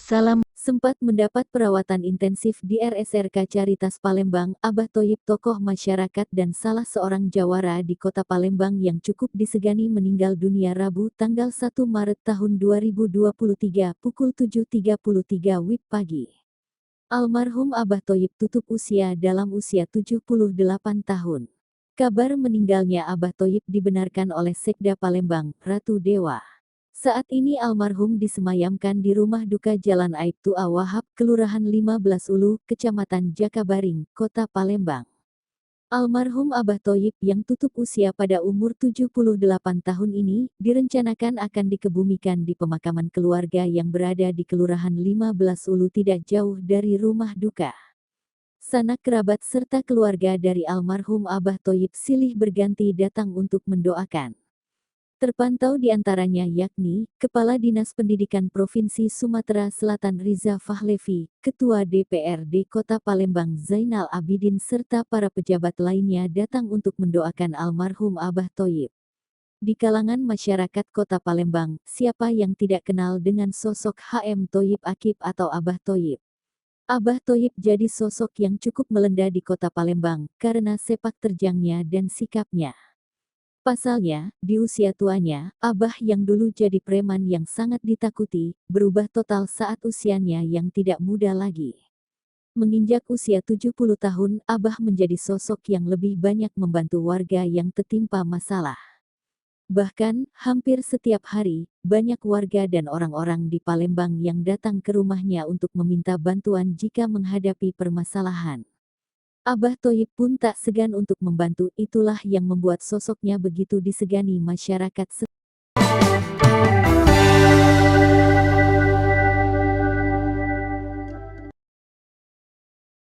Salam sempat mendapat perawatan intensif di RSRK Caritas Palembang. Abah Thoyib, tokoh masyarakat dan salah seorang jawara di kota Palembang yang cukup disegani, meninggal dunia Rabu tanggal 1 Maret tahun 2023 pukul 7.33 WIB pagi. Almarhum Abah Thoyib tutup usia dalam usia 78 tahun. Kabar meninggalnya Abah Thoyib dibenarkan oleh Sekda Palembang, Ratu Dewa. Saat ini almarhum disemayamkan di rumah duka Jalan Aibtu Wahab, Kelurahan 15 Ulu, Kecamatan Jakabaring, Kota Palembang. Almarhum Abah Thoyib yang tutup usia pada umur 78 tahun ini, direncanakan akan dikebumikan di pemakaman keluarga yang berada di Kelurahan 15 Ulu tidak jauh dari rumah duka. Sanak kerabat serta keluarga dari almarhum Abah Thoyib silih berganti datang untuk mendoakan. Terpantau di antaranya yakni, Kepala Dinas Pendidikan Provinsi Sumatera Selatan Riza Fahlevi, Ketua DPRD Kota Palembang Zainal Abidin serta para pejabat lainnya datang untuk mendoakan almarhum Abah Thoyib. Di kalangan masyarakat Kota Palembang, siapa yang tidak kenal dengan sosok HM Thoyib Akib atau Abah Thoyib? Abah Thoyib jadi sosok yang cukup melenda di Kota Palembang karena sepak terjangnya dan sikapnya. Pasalnya, di usia tuanya, Abah yang dulu jadi preman yang sangat ditakuti, berubah total saat usianya yang tidak muda lagi. Menginjak usia 70 tahun, Abah menjadi sosok yang lebih banyak membantu warga yang tertimpa masalah. Bahkan, hampir setiap hari, banyak warga dan orang-orang di Palembang yang datang ke rumahnya untuk meminta bantuan jika menghadapi permasalahan. Abah Thoyib pun tak segan untuk membantu, itulah yang membuat sosoknya begitu disegani masyarakat.